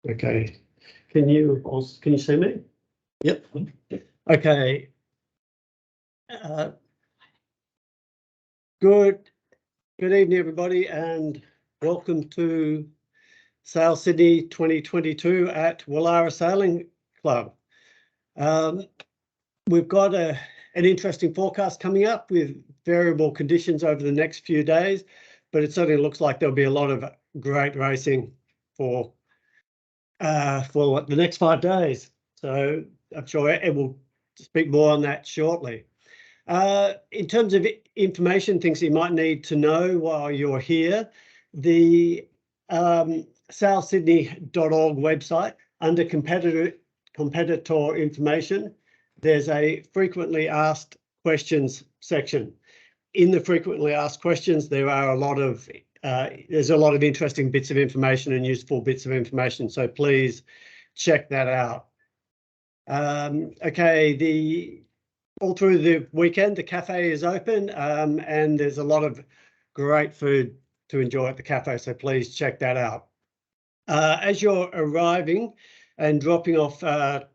Okay. Can you see me? Yep. Okay. Good evening, everybody, and welcome to Sail Sydney 2022 at Woollahra Sailing Club. We've got an interesting forecast coming up with variable conditions over the next few days, but it certainly looks like there'll be a lot of great racing for the next 5 days. So I'm sure Ed will speak more on that shortly. In terms of information, things you might need to know while you're here, the sailsydney.org website, under competitor information, there's a frequently asked questions section. In the frequently asked questions, there's a lot of interesting bits of information and useful bits of information, so please check that out. Okay, all through the weekend, the cafe is open, and there's a lot of great food to enjoy at the cafe, so please check that out. As you're arriving and dropping off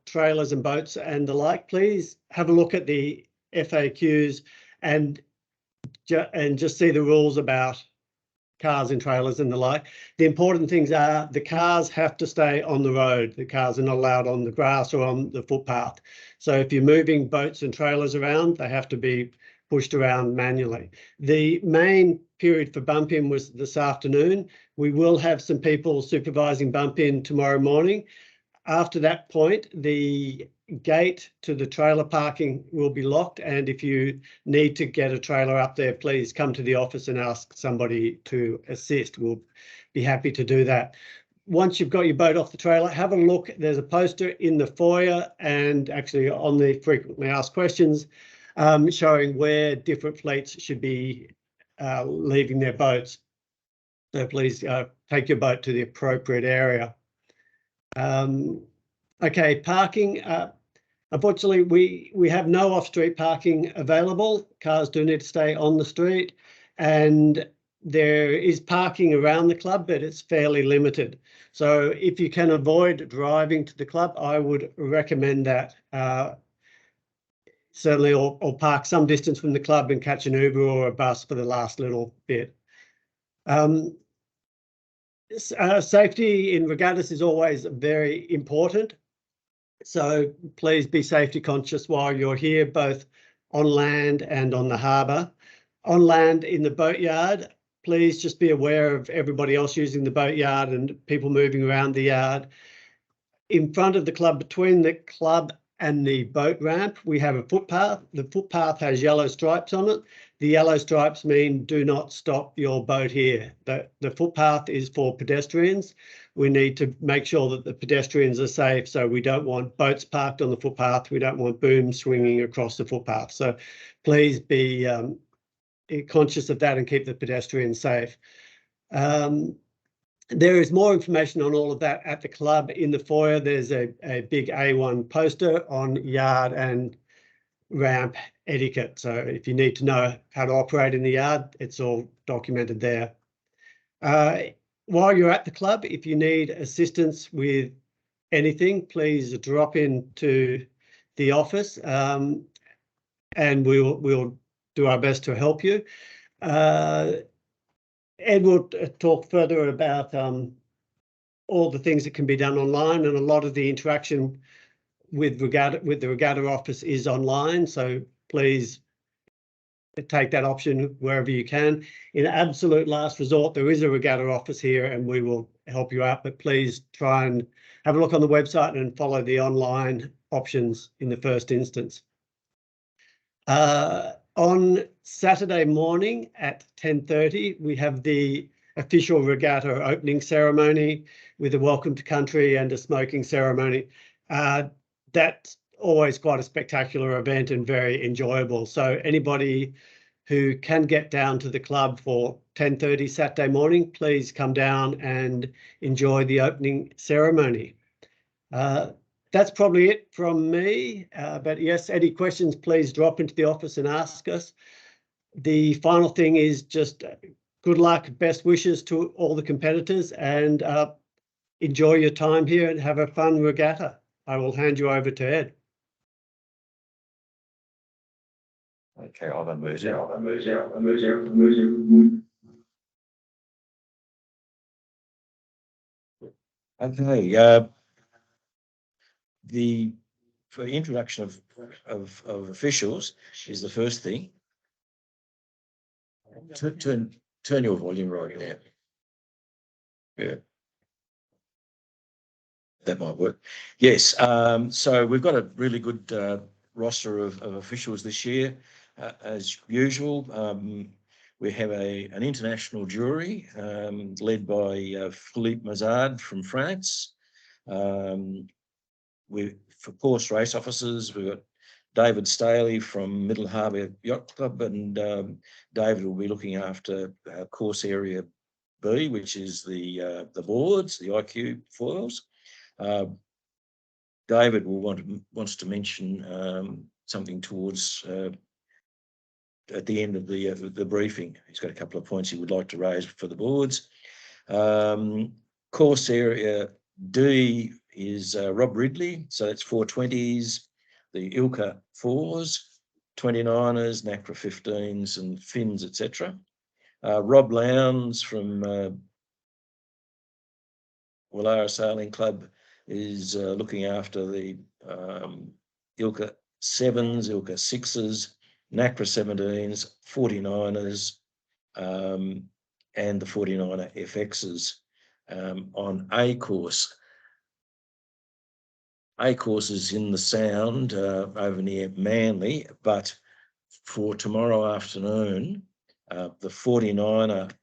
trailers and boats and the like, please have a look at the FAQs and just see the rules about cars and trailers and the like. The important things are the cars have to stay on the road. The cars are not allowed on the grass or on the footpath. So if you're moving boats and trailers around, they have to be pushed around manually. The main period for bump in was this afternoon. We will have some people supervising bump in tomorrow morning. After that point, the gate to the trailer parking will be locked, and if you need to get a trailer up there, please come to the office and ask somebody to assist. We'll be happy to do that. Once you've got your boat off the trailer, have a look. There's a poster in the foyer and actually on the frequently asked questions showing where different fleets should be leaving their boats. So please take your boat to the appropriate area. Okay, parking. Unfortunately, we have no off-street parking available. Cars do need to stay on the street, and there is parking around the club, but it's fairly limited. So if you can avoid driving to the club, I would recommend that certainly, or park some distance from the club and catch an Uber or a bus for the last little bit. Safety in regattas is always very important. So please be safety conscious while you're here, both on land and on the harbour. On land in the boatyard, please just be aware of everybody else using the boatyard and people moving around the yard. In front of the club, between the club and the boat ramp, we have a footpath. The footpath has yellow stripes on it. The yellow stripes mean do not stop your boat here. The footpath is for pedestrians. We need to make sure that the pedestrians are safe, so we don't want boats parked on the footpath. We don't want booms swinging across the footpath. So please be conscious of that and keep the pedestrians safe. There is more information on all of that at the club. In the foyer, there's a big A1 poster on yard and ramp etiquette. So if you need to know how to operate in the yard, it's all documented there. While you're at the club, if you need assistance with anything, please drop into the office and we'll do our best to help you. Ed will talk further about all the things that can be done online, and a lot of the interaction with the regatta office is online, so please take that option wherever you can. In absolute last resort, there is a regatta office here and we will help you out, but please try and have a look on the website and follow the online options in the first instance. On Saturday morning at 10:30, we have the official regatta opening ceremony with a welcome to country and a smoking ceremony. That's always quite a spectacular event and very enjoyable. So anybody who can get down to the club for 10:30 Saturday morning, please come down and enjoy the opening ceremony. That's probably it from me, but yes, any questions, please drop into the office and ask us. The final thing is just good luck, best wishes to all the competitors, and enjoy your time here and have a fun regatta. I will hand you over to Ed. Okay, I'll unmute it. Okay, for introduction of officials is the first thing. Turn your volume right now. Yeah, that might work. Yes. So we've got a really good roster of officials this year, as usual. We have an international jury led by Philippe Mazard from France. For course race officers, we've got David Staley from Middle Harbour Yacht Club, and David will be looking after course area B, which is the boards, the IQ foils. David wants to mention something towards at the end of the briefing. He's got a couple of points he would like to raise for the boards. Course area D is Rob Ridley, so that's 420s, the Ilka 4s, 29ers, NACRA 15s and Fins, etc. Rob Lowndes from Woollahra Sailing Club is looking after the Ilka 7s, Ilka 6s, NACRA 17s, 49ers, and the 49er FXs on A course. A course is in the Sound over near Manly, but for tomorrow afternoon, the 49er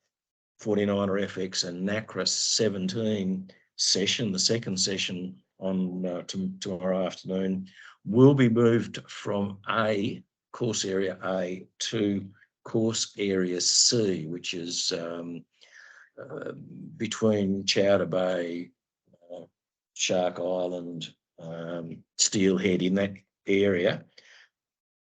FX and NACRA 17 session, the second session on tomorrow afternoon, will be moved from A, course area A, to course area C, which is between Chowder Bay, Shark Island, Steelhead, in that area.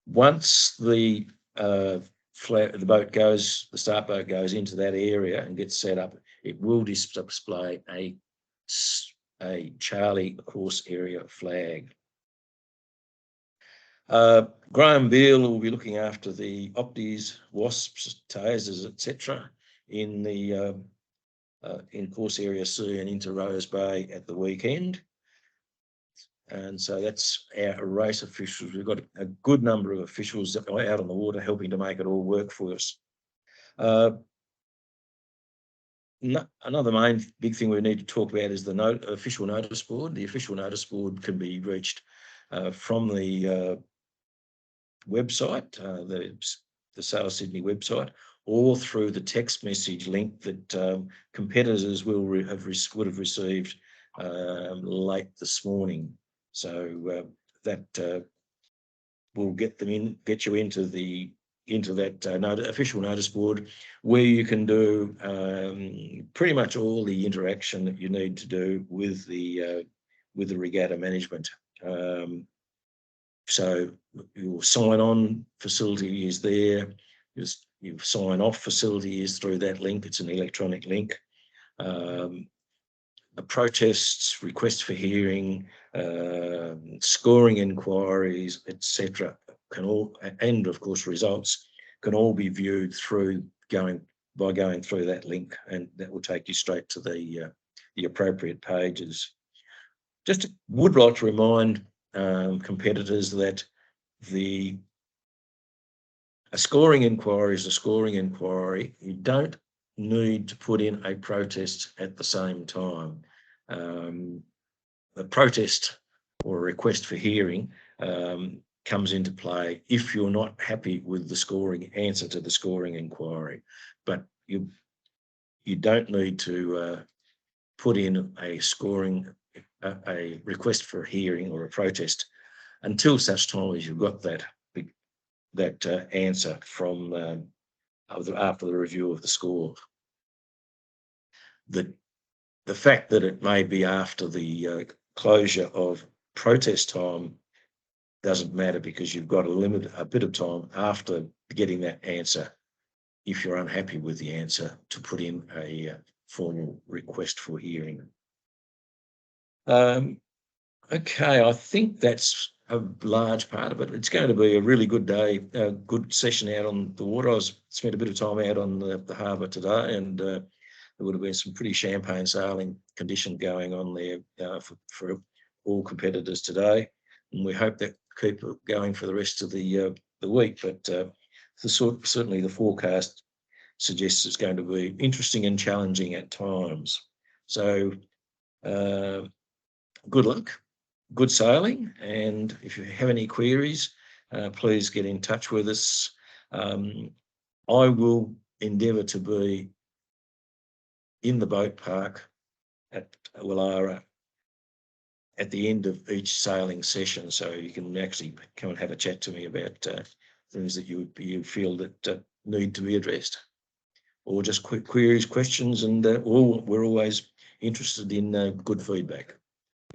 Once the boat goes, the start boat goes into that area and gets set up, it will display a Charlie course area flag. Graham Beale will be looking after the Opties, Wasps, Tasers, etc. in course area C and into Rose Bay at the weekend. And so that's our race officials. We've got a good number of officials that are out on the water helping to make it all work for us. Another main big thing we need to talk about is the official notice board. The official notice board can be reached from the website, the Sail Sydney website, or through the text message link that competitors would have received late this morning. So that will get you into that official notice board, where you can do pretty much all the interaction that you need to do with the regatta management. So your sign-on facility is there. Your sign-off facility is through that link. It's an electronic link. Protests, requests for hearing, scoring inquiries, etc., and of course results, can all be viewed by going through that link, and that will take you straight to the appropriate pages. Just would like to remind competitors that a scoring inquiry is a scoring inquiry. You don't need to put in a protest at the same time. A protest or a request for hearing comes into play if you're not happy with the scoring answer to the scoring inquiry, but you don't need to put in a request for a hearing or a protest until such time as you've got that answer from after the review of the score. The fact that it may be after the closure of protest time doesn't matter, because you've got a bit of time after getting that answer, if you're unhappy with the answer, to put in a formal request for hearing. Okay, I think that's a large part of it. It's going to be a really good day, a good session out on the water. I spent a bit of time out on the harbour today, and there would have been some pretty champagne sailing condition going on there for all competitors today, and we hope that keep it going for the rest of the week. But certainly the forecast suggests it's going to be interesting and challenging at times. So good luck, good sailing, and if you have any queries, please get in touch with us. I will endeavour to be in the boat park at Wallara at the end of each sailing session, so you can actually come and have a chat to me about things that you feel that need to be addressed, or just quick queries, questions, and we're always interested in good feedback.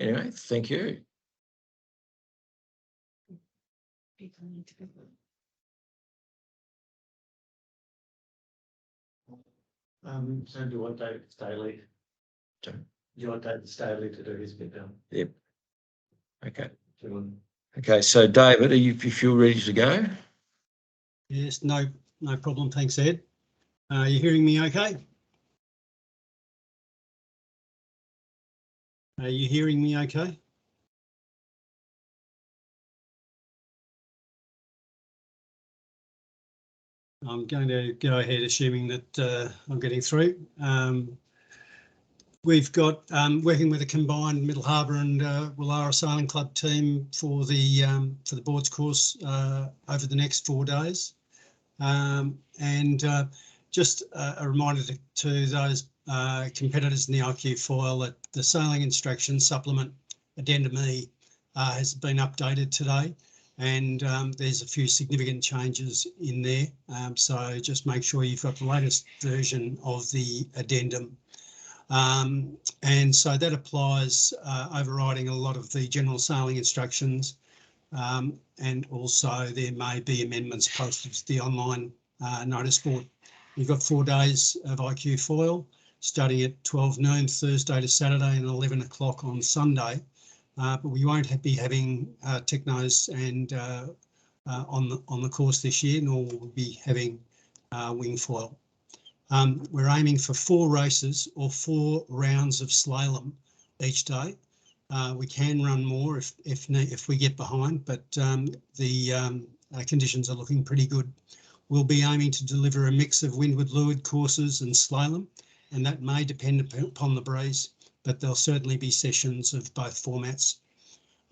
Anyway, thank you. So do you want David Staley? Sorry? Do you want David Staley to do his bit now? Yep. Okay. Do you want- Okay, so David, are you feel ready to go? Yes, no problem. Thanks, Ed. Are you hearing me okay? Are you hearing me okay? I'm going to go ahead assuming that I'm getting through. We've got working with a combined Middle Harbour and Wallara Sailing Club team for the boards course over the next 4 days. Just a reminder to those competitors in the IQ foil that the sailing instruction supplement Addendum E has been updated today, and there's a few significant changes in there. So just make sure you've got the latest version of the addendum. And so that applies, overriding a lot of the general sailing instructions, and also there may be amendments posted to the online notice board. We've got 4 days of IQ foil, starting at 12 noon Thursday to Saturday and 11 o'clock on Sunday. But we won't be having technos and on the course this year, nor will we be having wing foil. We're aiming for 4 races or 4 rounds of slalom each day. We can run more if we get behind, but the conditions are looking pretty good. We'll be aiming to deliver a mix of windward leeward courses and slalom, and that may depend upon the breeze, but there'll certainly be sessions of both formats.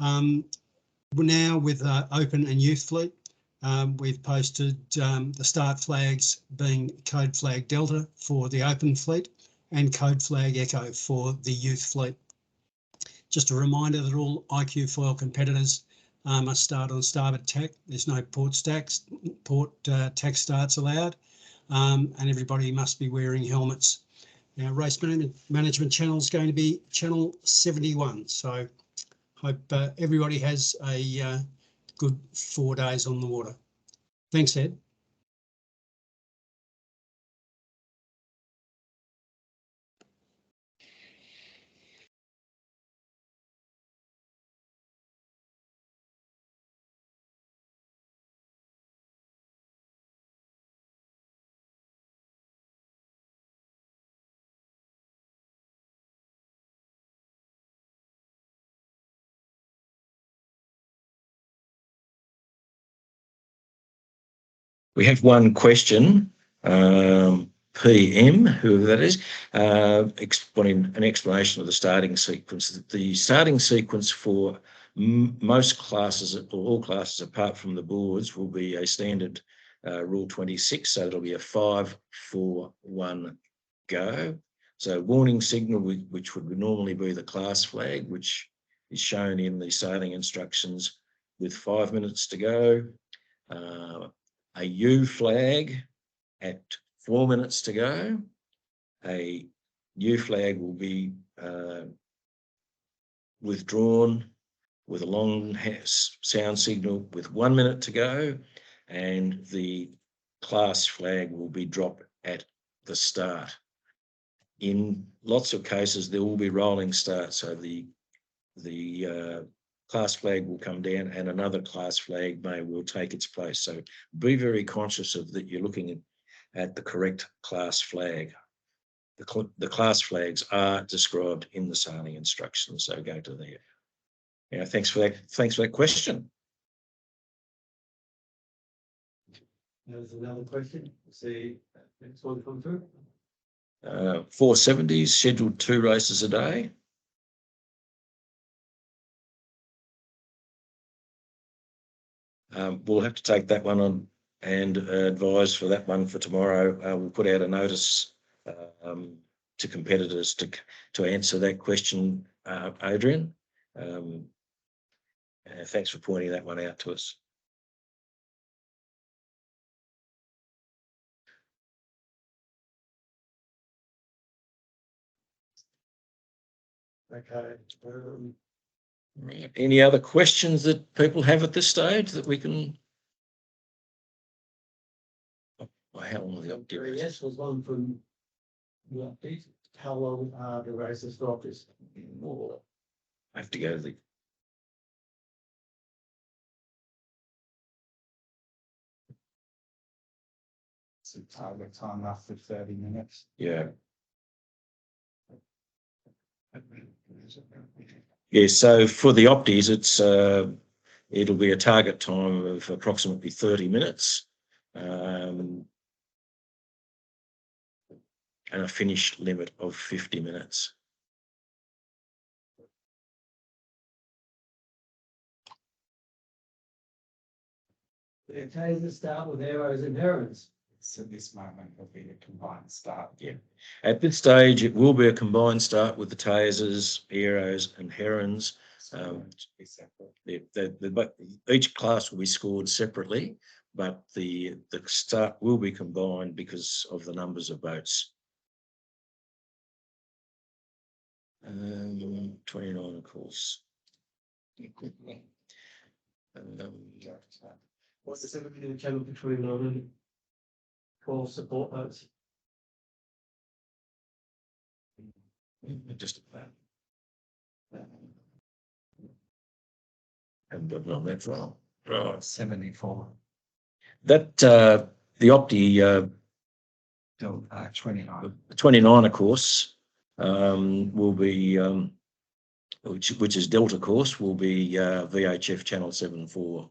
Now with Open and Youth Fleet, we've posted the start flags being Code Flag Delta for the Open Fleet and Code Flag Echo for the Youth Fleet. Just a reminder that all IQ foil competitors must start on starboard tack. There's no port tack starts allowed, and everybody must be wearing helmets. Now, race management channel is going to be channel 71. So hope everybody has a good 4 days on the water. Thanks, Ed. We have one question, PM, whoever that is, wanting an explanation of the starting sequence. The starting sequence for most classes, or all classes apart from the boards, will be a standard Rule 26, so it'll be a 5, 4, 1, go. So warning signal, which would normally be the class flag, which is shown in the sailing instructions with 5 minutes to go. A U flag at 4 minutes to go. A U flag will be withdrawn with a long sound signal with 1 minute to go, and the class flag will be dropped at the start. In lots of cases, there will be rolling starts, so the the class flag will come down and another class flag will take its place. So be very conscious of that. You're looking at the correct class flag. The class flags are described in the sailing instructions. So go to there. Yeah, thanks for that. Thanks for that question. There's another question. See, next one come through. 470s, scheduled 2 races a day. We'll have to take that one on and advise for that one for tomorrow. We'll put out a notice to competitors to answer that question, Adrian. Thanks for pointing that one out to us. Okay. Right. Any other questions that people have at this stage that we can? Oh, how long are the updates? Yes, was one from the update. How long are the races for office? I have to go to the. So target time after 30 minutes. Yeah. Yeah, so for the opties, it'll be a target time of approximately 30 minutes and a finish limit of 50 minutes. The tasers start with arrows and herons. So this moment will be a combined start. Yeah. At this stage, it will be a combined start with the tasers, arrows and herons. So be separate. But each class will be scored separately, but the start will be combined because of the numbers of boats. 29, of course. What's the 7-minute channel between 9 and 12 support boats? Just about. Haven't got it on that file. Right. 74. That the Opti 29. 29, of course, will be which is Delta course, will be VHF channel 7.4.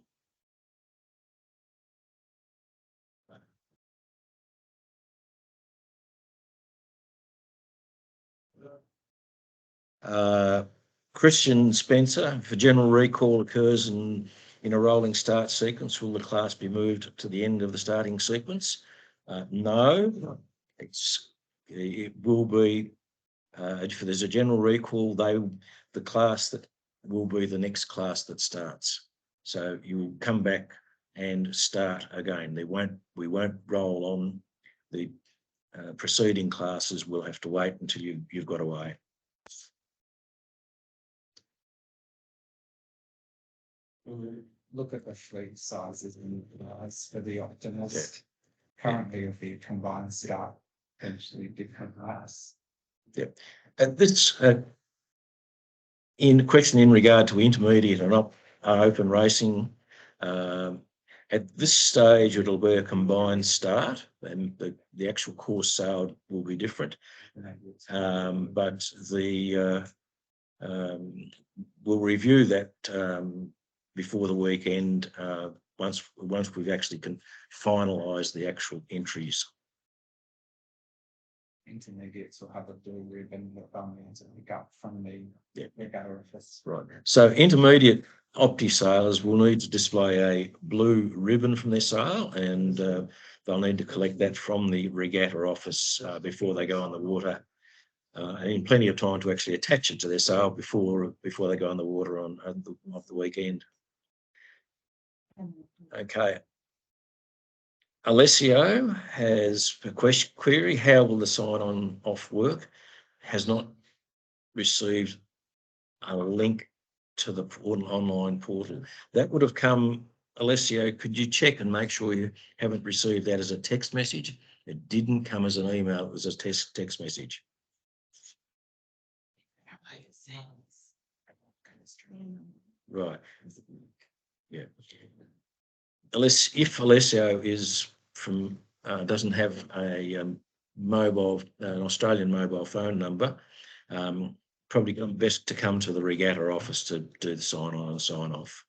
Christian Spencer, if a general recall occurs in a rolling start sequence, will the class be moved to the end of the starting sequence? No, it will be, if there's a general recall, the class that will be the next class that starts. So you will come back and start again. We won't roll on. The preceding classes will have to wait until you've got away. Look at the fleet sizes and for the Optimist. Currently, with the combined start, potentially different class. Yeah. And this in question in regard to intermediate and open racing, at this stage it'll be a combined start, and the actual course sailed will be different. But we'll review that before the weekend once we've actually finalised the actual entries. Intermediates will have a blue ribbon that they'll need to pick up from the regatta office. Right. So intermediate Opti sailors will need to display a blue ribbon from their sail, and they'll need to collect that from the regatta office before they go on the water, and plenty of time to actually attach it to their sail before they go on the water on the weekend. Okay. Alessio has a query. How will the sign-on off work? Has not received a link to the online portal. That would have come, Alessio, could you check and make sure you haven't received that as a text message? It didn't come as an email, it was a text message. Right. Yeah. Unless if Alessio is from doesn't have a an Australian mobile phone number, probably best to come to the regatta office to do the sign on and sign off.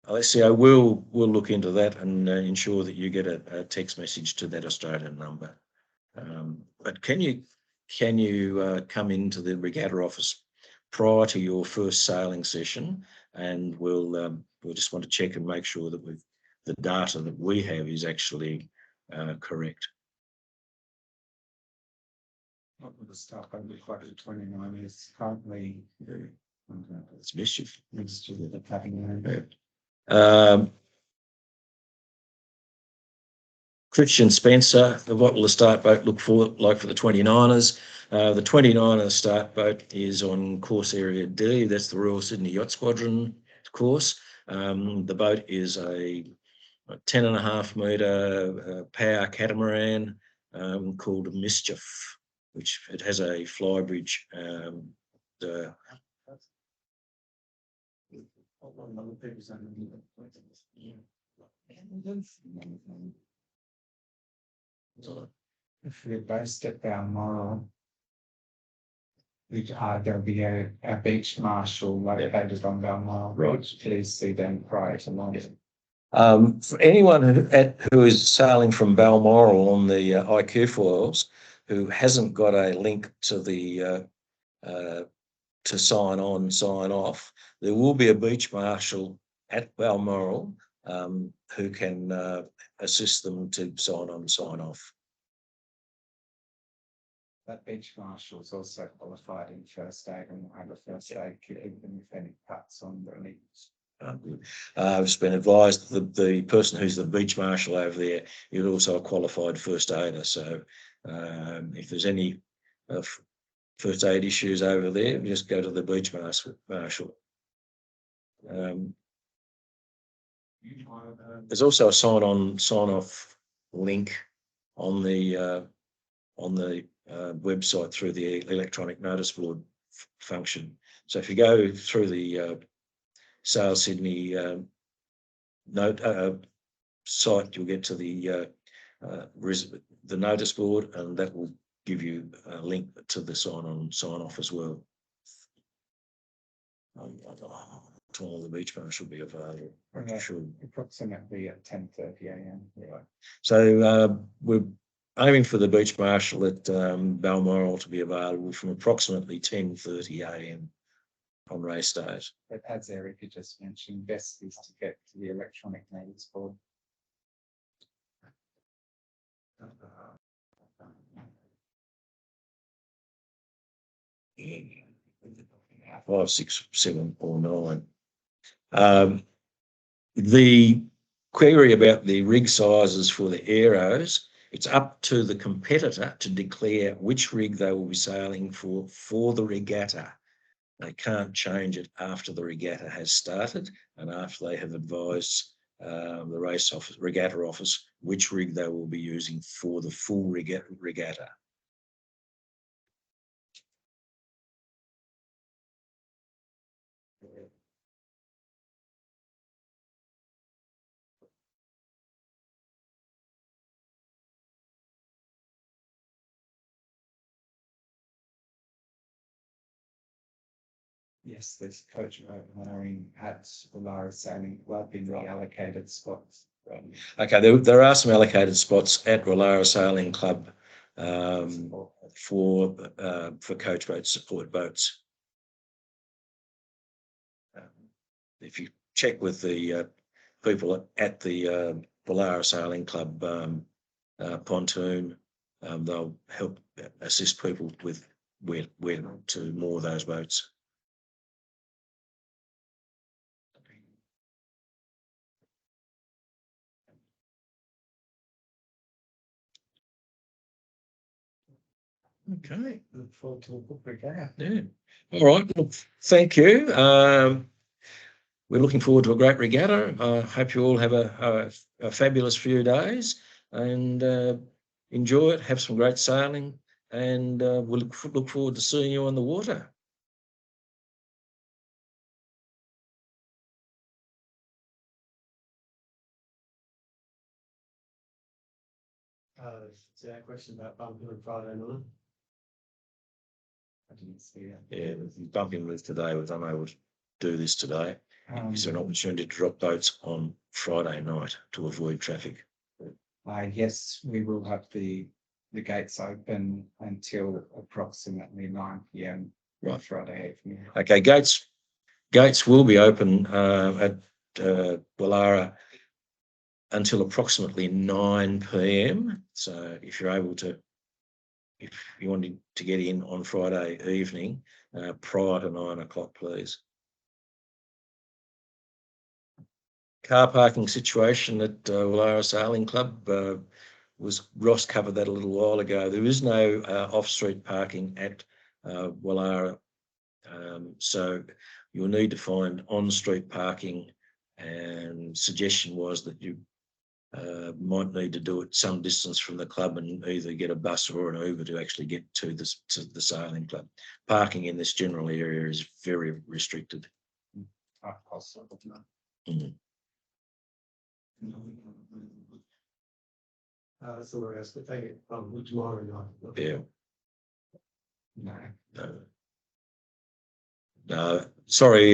Alessio, we'll look into that and ensure that you get a text message to that Australian number. But can you come into the regatta office prior to your first sailing session, and we'll just want to check and make sure that the data that we have is actually correct. What would the start by look like at 29 is currently It's mischief. mixture with the cabin. Christian Spencer, what will the start boat look like for the 29ers? The 29ers start boat is on course area D. That's the Royal Sydney Yacht Squadron course. The boat is a 10.5 metre power catamaran called Mischief, which it has a flybridge. If we're based at Balmoral, there'll be a beach marshal located on Balmoral. Right. Please see them prior to launch. For anyone who is sailing from Balmoral on the IQ foils who hasn't got a link to the to sign on, sign off, there will be a beach marshal at Balmoral who can assist them to sign on, sign off. That beach marshal is also qualified in first aid and will have a first aid kit even if any cuts on the leaves. I've just been advised that the person who's the beach marshal over there is also a qualified first aider. So if there's any first aid issues over there, just go to the beach marshal. There's also a sign on, sign off link on the website through the electronic notice board function. So if you go through the Sail Sydney site, you'll get to the notice board, and that will give you a link to the sign on, sign off as well. The beach marshal will be available. Okay. Sure. Approximately at 10:30 a.m. Right. So we're aiming for the beach marshal at Balmoral to be available from approximately 10:30 a.m. on race days. But as Erica just mentioned, best is to get to the electronic notice board. Five, 6, 7, or 9. The query about the rig sizes for the aeros, it's up to the competitor to declare which rig they will be sailing for the regatta. They can't change it after the regatta has started and after they have advised the regatta office which rig they will be using for the full regatta. Yes, there's coach hiring at Woollahra Sailing Club in the allocated spots. Okay, there are some allocated spots at Woollahra Sailing Club for coach boats, support boats. If you check with the people at the Woollahra Sailing Club pontoon, they'll help assist people with where to moor those boats. Okay. Look forward to a good regatta. Yeah. All right. Well, thank you. we're looking forward to a great regatta. I hope you all have a fabulous few days and enjoy it, have some great sailing, and we'll look forward to seeing you on the water. Is there a question about bumping on Friday night? I didn't see it. Yeah, the bumping list today was unable to do this today. Is there an Um, opportunity to drop boats on Friday night to avoid traffic? yes, we will have the gates open until approximately 9 p.m. Right. Friday evening. Okay, gates will be open at Wallara until approximately 9 p.m. So if you're able to, if you wanted to get in on Friday evening prior to 9 o'clock, please. Car parking situation at Wallara Sailing Club Ross covered that a little while ago. There is no off-street parking at Wallara, so you'll need to find on-street parking, and suggestion was that you might need to do it some distance from the club and either get a bus or an Uber to actually get to the sailing club. Parking in this general area is very restricted. Possible. Mm. So we're asked to take it tomorrow night. Yeah. No. No, sorry.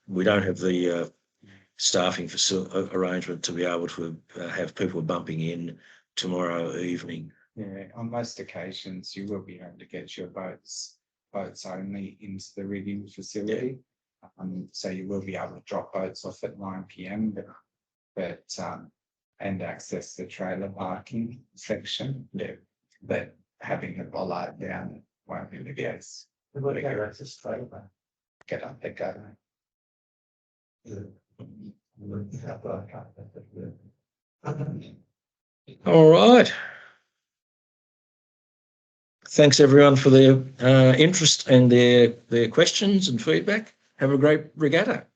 We don't have the staffing arrangement to be able to have people bumping in tomorrow evening. Yeah, on most occasions, you will be able to get your boats only into the rigging facility. So you will be able to drop boats off at 9 p.m. but and access the trailer parking section. Yeah. But having the bollard down won't be the case. Get up and go. All right. Thanks everyone for their interest and their questions and feedback. Have a great regatta.